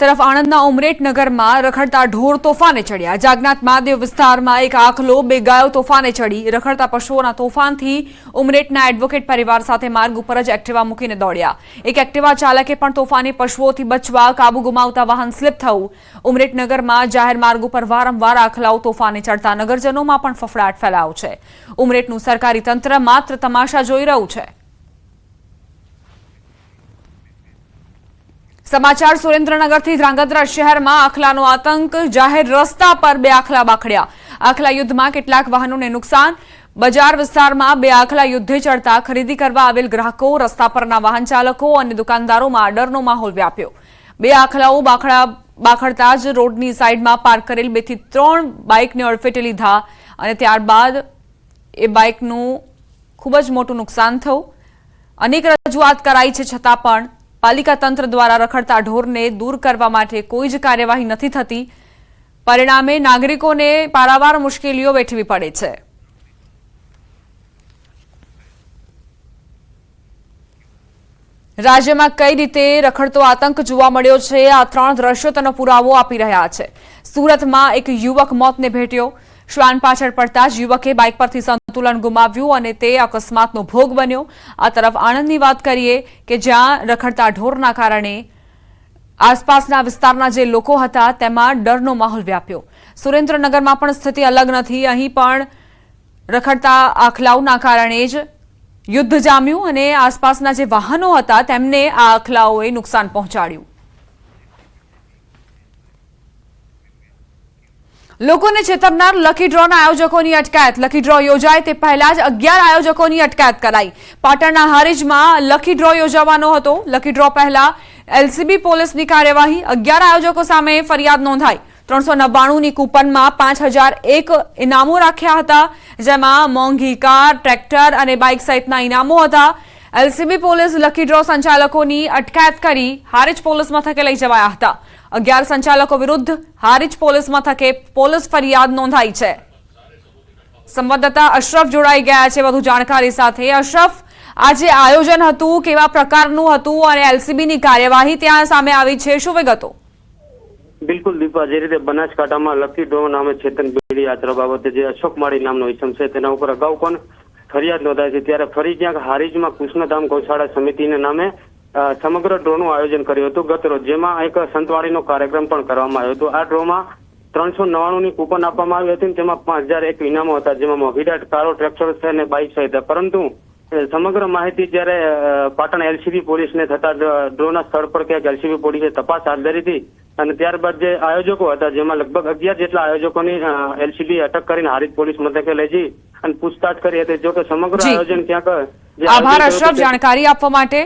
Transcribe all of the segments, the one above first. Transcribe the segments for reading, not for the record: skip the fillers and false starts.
તરફ આણંદના ઉમરેઠનગરમાં રખડતા ઢોર તોફાને ચડ્યા। જાગનાથ મહાદેવ વિસ્તારમાં એક આખલો બે ગાયો તોફાને ચડી। રખડતા પશુઓના તોફાનથી ઉમરેઠના એડવોકેટ પરિવાર સાથે માર્ગ ઉપર જ એક્ટિવા મૂકીને દોડ્યા। એક એક્ટિવા ચાલકે પણ તોફાની પશુઓથી બચવા કાબુ ગુમાવતા વાહન સ્લીપ થયું। ઉમરેઠનગરમાં જાહેર માર્ગ ઉપર વારંવાર આખલાઓ તોફાને ચડતા નગરજનોમાં પણ ફફડાટ ફેલાયો છે। ઉમરેઠનું સરકારી તંત્ર માત્ર તમાશા જોઈ રહ્યું છે। समाचार सुरेन्द्रनगर थी ध्रांगध्रा शहर में आखलानो आतंक। जाहिर रस्ता पर बे आखला बाखड्या। आखला युद्ध में केटलाक वाहनों ने नुकसान। बजार विस्तार में बे आखला युद्धे चढ़ता खरीदी करवा आवेल ग्राहकों, रस्ता परना वाहन चालकों और दुकानदारों में डरनो माहौल व्याप्यो। बे आखलाओ बाखड़ता ज रोडनी साइड में पार्क करेल 2 થી 3 बाइक ने अड़फेटे लीधा और त्यारबाद ए बाइकનું खूब ज मोटું नुकसान थયું। अनेक रजूआत कराई छे छतां पण पालिका तंत्र द्वारा रखड़ता ढोरने दूर करवा माटे कोई ज कार्यवाही नथी थती। परिणामे नागरिकोने पारावार मुश्केलीओ वेठवी पड़े छे। राज्यमां कई रीते रखड़तो आतंक जोवा मळ्यो छे, आ 3 दृश्यो तेनो पुरावो आपी रह्या छे। सूरतमां एक युवक मौतने भेट्यो। श्वान पाछळ पड़ता ज युवके बाइक परथी संतुलन गुमाव्युं अने ते अकस्मातनो भोग बन्यो। आ तरफ आणंदनी वात करीए के ज्यां रखड़ता ढोરના કારણે आसपासना विस्ताરના जे लोको हता तेमां डरनो माहोल व्याप्यो। सुरेन्द्रनगरमां पण स्थिति अलग नथी। અહીં પણ રખડતા આખલાઓના કારણે જ યુદ્ધ જામ્યું અને આસપાસના જે વાહનો હતા તેમને આ આખલાઓએ નુકસાન પહોંચાડ્યું। લોકોને છેતરનાર લકી ડ્રોના આયોજકોની અટકાયત। લકી ડ્રો યોજાય તે પહેલા જ 11 આયોજકોની અટકાયત કરાઈ। પાટણના હારીજમાં લકી ડ્રો યોજાવાનો હતો। લકી ડ્રો પહેલા એલસીબી પોલીસની કાર્યવાહી। 11 આયોજકો સામે ફરિયાદ નોંધાઈ। 399ની કૂપનમાં 5001 ઇનામો રાખ્યા હતા, જેમાં મોંઘી કાર, ટ્રેક્ટર અને બાઇક સહિતના ઇનામો હતા। એલસીબી પોલીસ લકી ડ્રો સંચાલકોની અટકાયત કરી હારીજ પોલીસ મથકે લઈ જવાયા હતા। 11 સંચાલકો વિરુદ્ધ હારીજ પોલીસ મથકે પોલીસ ફરિયાદ નોંધાઈ છે। સંવાદદાતા અશરફ જોડાઈ ગયા છે વધુ જાણકારી સાથે। અશરફ, આજે આયોજન હતું, કેવા પ્રકારનું હતું અને એલસીબીની કાર્યવાહી ત્યાં સામે આવી છે, શું વિગતો? બિલકુલ દીપા, જે રીતે બનાસકાંઠામાં લકી ડ્રો નામે છેતરપિંડી યાત્રા બાબતે જે અશોક માળી નામનો ઇસમ છે તેના ઉપર અગાઉ પણ ફરિયાદ નોંધાઈ છે, ત્યારે ફરી ક્યાંક હારીજમાં કૃષ્ણધામ ગૌશાળા સમિતિના નામે સમગ્ર ડ્રોનું આયોજન કર્યું હતું ગત રોજ, જેમાં એક સંતવાણીનો કાર્યક્રમ પણ કરવામાં આવ્યો હતો। આ ડ્રોમાં 399ની કૂપન આપવામાં આવી હતી, તેમાં 5001 ઇનામો હતા, જેમાં મોઘીદાટ કારો, ટ્રેક્ટર છે અને બાઇક સહિત। પરંતુ સમગ્ર માહિતી જ્યારે પાટણ એલસીબી પોલીસને થતા ડ્રોના સ્થળ પર ક્યાંક એલસીબી પોલીસે તપાસ હાથ ધરી હતી અને ત્યારબાદ જે આયોજકો હતા, જેમાં લગભગ 11 જેટલા આયોજકોની એલસીબી અટક કરીને હારીજ પોલીસ મથકે લઈ જઈ અને પૂછતાછ કરી હતી। જો કે સમગ્ર આયોજન ક્યાંક આભાર અશરફ જાણકારી આપવા માટે।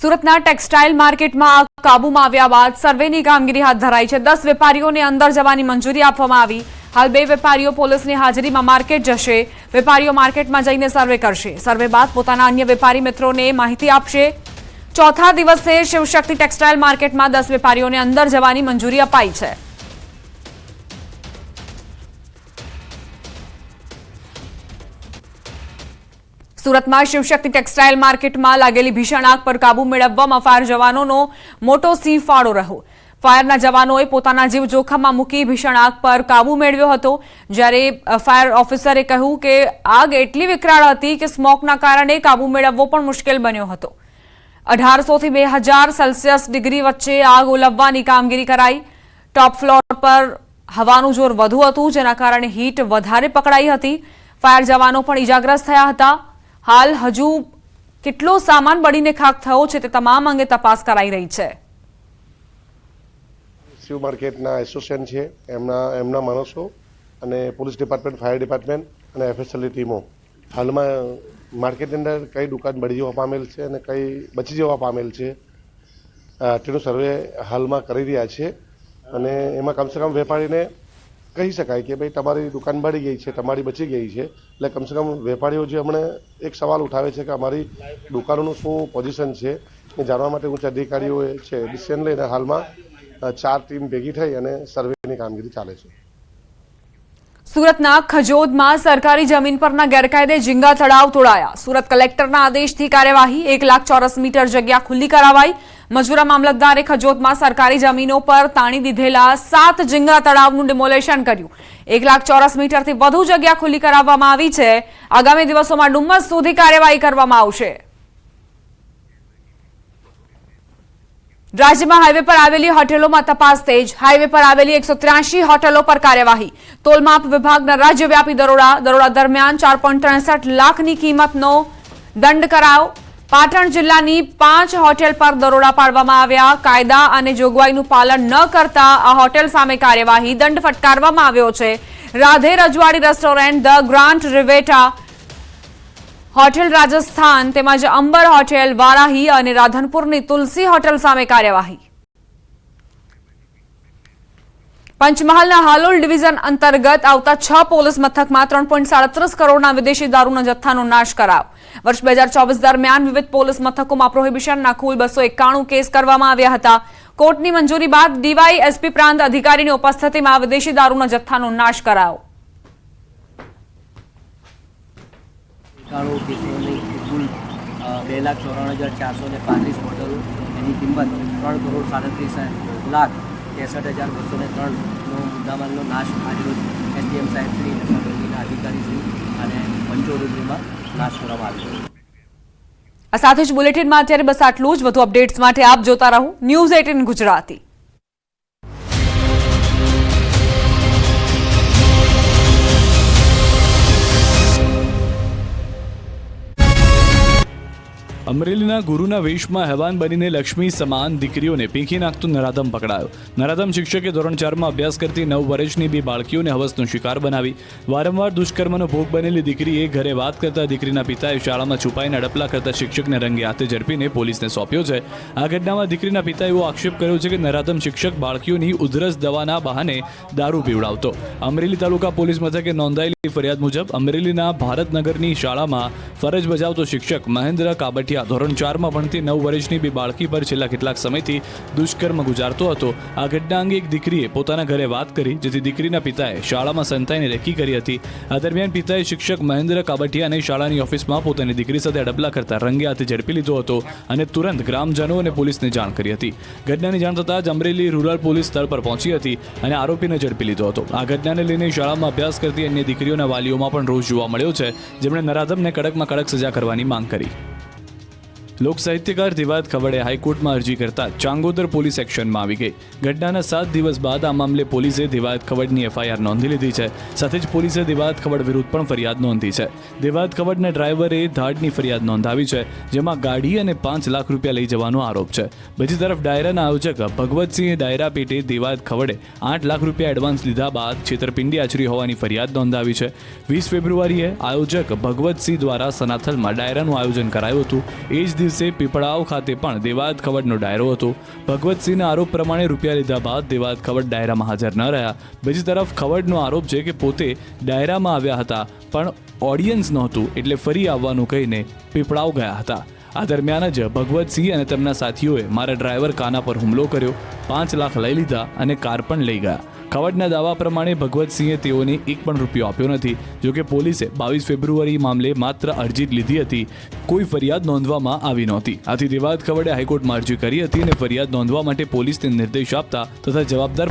સુરતના ટેક્સટાઇલ માર્કેટમાં આગ કાબૂમાં આવ્યા બાદ સર્વેની કામગીરી હાથ ધરાઈ છે। 10 વેપારીઓને અંદર જવાની મંજૂરી આપવામાં આવી। હાલ 2 વેપારીઓ પોલીસની હાજરીમાં માર્કેટ જશે। વેપારીઓ માર્કેટમાં જઈને સર્વે કરશે। સર્વે બાદ પોતાના અન્ય વેપારી મિત્રોને માહિતી આપશે। ચોથા દિવસે શિવશક્તિ ટેક્સટાઇલ માર્કેટમાં 10 વેપારીઓને અંદર જવાની મંજૂરી અપાઈ છે। સુરતમાં શિવશક્તિ ટેક્સટાઇલ માર્કેટમાં લાગેલી ભીષણ આગ પર કાબુ મેળવવામાં ફાયર જવાનોનો મોટો સિંહ ફાળો રહ્યો। ફાયરના જવાનોએ પોતાના જીવ જોખમમાં મૂકી ભીષણ આગ પર કાબુ મેળવ્યો હતો, જ્યારે ફાયર ઓફિસરે કહ્યું કે આગ એટલી વિકરાળ હતી કે સ્મોકના કારણે કાબુ મેળવવો પણ મુશ્કેલ બન્યો હતો। 1800 થી 2000 સેલ્સિયસ ડિગ્રી વચ્ચે આગ ઓલવવાની કામગીરી કરાઈ। ટોપ ફ્લોર પર હવાનું જોર વધુ હતું, જેના કારણે હીટ વધારે પકડાઈ હતી। ફાયર જવાનો પણ ઇજાગ્રસ્ત થયા હતા। હાલ હજુ કેટલો સામાન બળીને ખાખ થયો છે તે તમામ અંગે તપાસ કરાઈ રહી છે। શિવ માર્કેટના એસોસિએશન છે, એમના માણસો અને પોલીસ ડિપાર્ટમેન્ટ, ફાયર ડિપાર્ટમેન્ટ અને એફએસએલની ટીમો હાલમાં માર્કેટની અંદર કઈ દુકાન બળી જવા પામેલ છે અને કઈ બચી જવા પામેલ છે તેનો સર્વે હાલમાં કરી રહ્યા છે। અને એમાં કમસે કમ વેપારીને કહી શકાય કે ભાઈ તમારી દુકાન બળી ગઈ છે, તમારી બચી ગઈ છે, એટલે કમસે કમ વેપારીઓ જે હમણાં એક સવાલ ઉઠાવે છે કે અમારી દુકાનોનું શું પોઝિશન છે એ જાણવા માટે ઉચ્ચ અધિકારીઓએ છે ડિસિઝન લઈને હાલમાં 4 ટીમ ભેગી થઈ અને સર્વેની કામગીરી ચાલે છે। સુરતના ખજોદમાં સરકારી જમીન પરના ગેરકાયદે ઝીંગા તળાવ તોડાયા। સુરત કલેક્ટરના આદેશથી કાર્યવાહી। 1 લાખ ચોરસ મીટર જગ્યા ખુલ્લી કરાવાઈ। મજૂરા મામલતદારે ખજોદમાં સરકારી જમીનો પર તાણી દીધેલા 7 ઝીંગા તળાવનું ડિમોલેશન કર્યું. 1 લાખ ચોરસ મીટરથી વધુ જગ્યા ખુલ્લી કરાવવામાં આવી છે. આગામી દિવસોમાં ડુમ્મસ સુધી કાર્યવાહી કરવામાં આવશે. રાજ્યમાં હાઈવે પર આવેલી હોટેલોમાં તપાસ તેજ. હાઈવે પર આવેલી 183 હોટેલો પર કાર્યવાહી. તોલમાપ વિભાગના રાજ્યવ્યાપી દરોડા દરમિયાન 4.63 લાખની કિંમતનો દંડ કરાયો. પાટણ જિલ્લાની 5 હોટેલ પર દરોડા પાડવામાં આવ્યા. કાયદા અને જોગવાઈનું પાલન ન કરતા આ હોટેલ સામે કાર્યવાહી. દંડ ફટકારવામાં આવ્યો છે. Radhe Rajwadi restaurant, the grand Riveta hotel Rajasthan તેમજ અંબર હોટેલ વારાહી અને રાધનપુરની તુલસી હોટેલ સામે કાર્યવાહી. પંચમહાલના હાલોલ ડિવિઝન અંતર્ગત આવતા 6 પોલીસ મથકમાં 3.37 કરોડના વિદેશી દારૂના જથ્થાનો નાશ કરાયો. વર્ષ 2024 દરમિયાન વિવિધ પોલીસ મથકોમાં પ્રોહિબિશનના કુલ 291 કેસ કરવામાં આવ્યા હતા. કોર્ટની મંજૂરી બાદ ડીવાયએસપી પ્રાંત અધિકારીની ઉપસ્થિતિમાં વિદેશી દારૂના જથ્થાનો નાશ કરાયો. કેસોની કુલ 2,94,435 બોટલો, એની કિંમત 3,37,63,6203નો મુદ્દામાલનો નાશ આજરોજ એસડીએમ સાહેબશ્રી નશાબંધીના અધિકારીશ્રી અને પંચો રૂપિયામાં નાશ કરવામાં આવ્યો. આ સાથે જ બુલેટિનમાં અત્યારે બસ આટલું જ. વધુ અપડેટ્સ માટે આપ જોતા રહો ન્યૂઝ 18 ગુજરાતી. અમરેલીના ગુરુના વેશમાં હેવાન બનીને લક્ષ્મી સમાન દીકરીઓને પીંખી નાખતું નરાધમ પકડાયો. નરાધમ શિક્ષકે ધોરણ 4માં અભ્યાસ કરતી 9 વર્ષની 2 બાળકીઓને હવસનો શિકાર બનાવી વારંવાર દુષ્કર્મનો ભોગ બનેલી દીકરીએ ઘરે વાત કરતા દીકરીના પિતાએ શાળામાં છુપાઈને અડપલા કરતા શિક્ષકને રંગે હાથે ઝડપીને પોલીસને સોંપ્યો છે. આ ઘટનામાં દીકરીના પિતાએ એવો આક્ષેપ કર્યો છે કે નરાધમ શિક્ષક બાળકીઓની ઉધરસ દવાના બહાને દારૂ પીવડાવતો. અમરેલી તાલુકા પોલીસ મથકે નોંધાયેલી ફરિયાદ મુજબ અમરેલીના ભારતનગરની શાળામાં ફરજ બજાવતો શિક્ષક મહેન્દ્ર કાબટિયા ધોરણ 4માં ભણતી 9 વર્ષની 2 બાળકી પર છેલ્લા કેટલાક સમયથી દુષ્કર્મ ગુજારતો હતો. આ ઘટના અંગે એક દીકરીએ પોતાના ઘરે વાત કરી, જેથી દીકરીના પિતાએ શાળામાં સંતાઈને રેકી કરી હતી. આ દરમિયાન પિતાએ શિક્ષક મહેન્દ્ર કાબટિયાને શાળાની ઓફિસમાં પોતાની દીકરી સાથે અડપલા કરતા રંગે હાથે ઝડપી લીધો હતો અને તુરંત ગ્રામજનો અને પોલીસને જાણ કરી હતી. ઘટનાની જાણ થતાં જ અમરેલી રૂરલ પોલીસ સ્થળ પર પહોંચી હતી અને આરોપીને ઝડપી લીધો હતો. આ ઘટનાને લઈને શાળામાં અભ્યાસ કરતી અન્ય દીકરીઓના વાલીઓમાં પણ રોષ જોવા મળ્યો છે, જેમણે નરાધમને કડકમાં કડક સજા કરવાની માંગ કરી. લોક સાહિત્યકાર દિવાદ ખવડે હાઈકોર્ટમાં અરજી કરતા ચાંગોદર પોલીસ એક્શનમાં આવી ગઈ. ઘટનાના 7 દિવસ બાદ આ મામલે પોલીસે દિવાદ ખવડની એફઆઈઆર નોંધી લીધી છે. સાથે જ પોલીસે દિવાદ ખવડ વિરુદ્ધ પણ ફરિયાદ નોંધી છે. દિવાદ ખવડના ડ્રાઈવરે ધાડની ફરિયાદ નોંધાવી છે, જેમાં ગાડી અને 5 લાખ રૂપિયા લઈ જવાનો આરોપ છે. બીજી તરફ ડાયરાના આયોજક ભગવતસિંહે ડાયરા પેટે દિવાદ ખવડે 8 લાખ રૂપિયા એડવાન્સ લીધા બાદ છેતરપિંડી આચરી હોવાની ફરિયાદ નોંધાવી છે. 20 ફેબ્રુઆરીએ આયોજક ભગવતસિંહ દ્વારા સનાથલમાં ડાયરાનું આયોજન કરાયું હતું. એ જ દિવસે પીપળાવ ખાતે પણ દેવાદ ખવડનો ડાયરો હતો. ભગવતસિંહના આરોપ પ્રમાણે રૂપિયા લીધા બાદ દેવાદ ખવડ ડાયરામાં હાજર ન રહ્યા. બીજી તરફ ખવડનો આરોપ છે કે પોતે ડાયરામાં આવ્યા હતા, પણ ઓડિયન્સ નહોતું એટલે ફરી આવવાનું કહીને પીપળાવ ગયા હતા. આ દરમિયાન જ ભગવતસિંહ અને તેમના સાથીઓએ મારા ડ્રાઈવર કાના પર હુમલો કર્યો, 5 લાખ લઈ લીધા અને કાર પણ લઈ ગયા. ખવડના દાવા પ્રમાણે ભગવતસિંહે તેઓને 1 પણ રૂપિયો આપ્યો નથી. જોકે પોલીસે 22 ફેબ્રુઆરી મામલે માત્ર અરજી જ લીધી હતી, કોઈ ફરિયાદ નોંધવામાં આવી નહોતી. આથી દેવાદ ખવડે હાઈકોર્ટમાં અરજી કરી હતી અને ફરિયાદ નોંધવા માટે પોલીસને નિર્દેશ આપતા તથા જવાબદાર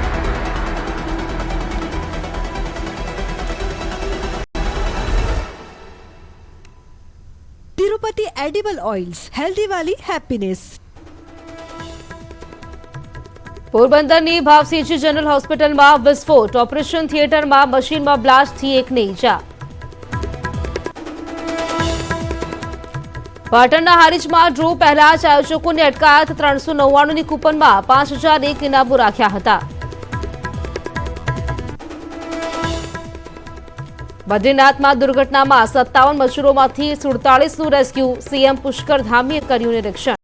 तिरुपति एडिबल ऑयल्स, हेल्दी वाली हैप्पीनेस. પોરબંદરની ભાવસિંહજી જનરલ હોસ્પિટલમાં વિસ્ફોટ. ઓપરેશન થિયેટરમાં મશીનમાં બ્લાસ્ટથી એકને ઈજા. પાટણના હારીજમાં ડ્રો પહેલા જ આયોજકોની અટકાયત. 399ની કૂપનમાં 5001 ઇનામો રાખ્યા હતા. બદ્રીનાથમાં દુર્ઘટનામાં 57 મજૂરોમાંથી 47નું રેસ્ક્યુ. સીએમ પુષ્કર ધામીએ કર્યું નિરીક્ષણ.